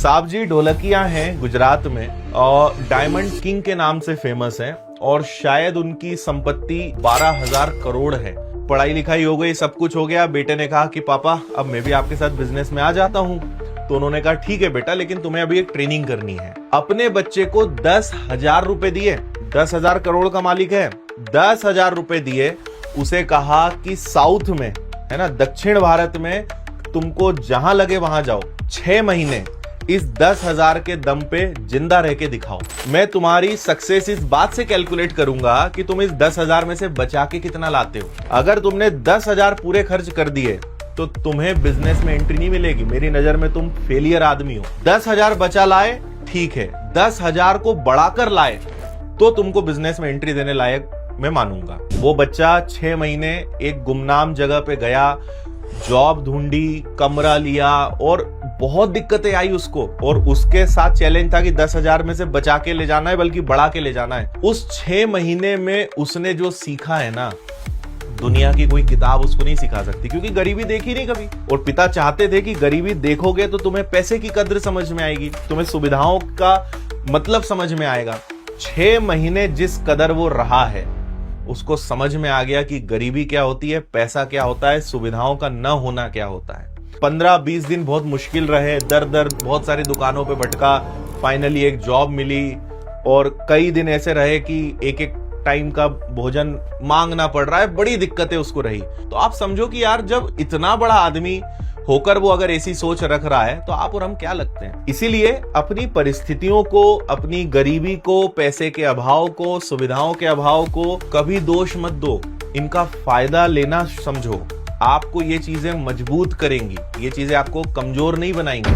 साहब जी ढोलकिया हैं गुजरात में और डायमंड किंग के नाम से फेमस हैं और शायद उनकी संपत्ति 12,000 करोड़ है। पढ़ाई लिखाई हो गई, सब कुछ हो गया। बेटे ने कहा कि पापा अब मैं भी आपके साथ बिजनेस में आ जाता हूँ। तो उन्होंने कहा ठीक है बेटा, लेकिन तुम्हें अभी एक ट्रेनिंग करनी है। अपने बच्चे को 10,000 रुपए दिए। 10,000 करोड़ का मालिक है, 10,000 रुपए दिए। उसे कहा कि साउथ में, है ना, दक्षिण भारत में तुमको जहां लगे वहां जाओ, 6 महीने इस 10,000 के दम पे जिंदा रह के दिखाओ। मैं तुम्हारी सक्सेस इस बात से कैलकुलेट करूंगा कि तुम इस 10,000 में से बचा के कितना लाते हो। अगर तुमने 10,000 पूरे खर्च कर दिए तो तुम्हें बिजनेस में एंट्री नहीं मिलेगी। मेरी नजर में तुम फेलियर आदमी हो। 10,000 बचा लाए, ठीक है, 10,000 को बढ़ाकर लाए तो तुमको बिजनेस में एंट्री देने लायक मैं मानूंगा। वो बच्चा 6 महीने एक गुमनाम जगह पे गया, जॉब ढूंढी, कमरा लिया और बहुत दिक्कतें आई उसको। और उसके साथ चैलेंज था कि 10,000 में से बचा के ले जाना है, बल्कि बढ़ा के ले जाना है। उस 6 महीने में उसने जो सीखा है ना, दुनिया की कोई किताब उसको नहीं सिखा सकती, क्योंकि गरीबी देखी नहीं कभी। और पिता चाहते थे कि गरीबी देखोगे तो तुम्हें पैसे की कद्र समझ में आएगी, तुम्हें सुविधाओं का मतलब समझ में आएगा। 6 महीने जिस कदर वो रहा है, उसको समझ में आ गया कि गरीबी क्या होती है, पैसा क्या होता है, सुविधाओं का न होना क्या होता है। 15-20 दिन बहुत मुश्किल रहे, दर दर बहुत सारी दुकानों पे भटका, फाइनली एक जॉब मिली। और कई दिन ऐसे रहे कि एक एक टाइम का भोजन मांगना पड़ रहा है, बड़ी दिक्कतें उसको रही। तो आप समझो कि यार, जब इतना बड़ा आदमी होकर वो अगर ऐसी सोच रख रहा है तो आप और हम क्या लगते हैं। इसीलिए अपनी परिस्थितियों को, अपनी गरीबी को, पैसे के अभाव को, सुविधाओं के अभाव को कभी दोष मत दो। इनका फायदा लेना समझो। आपको ये चीजें मजबूत करेंगी, ये चीजें आपको कमजोर नहीं बनाएंगी।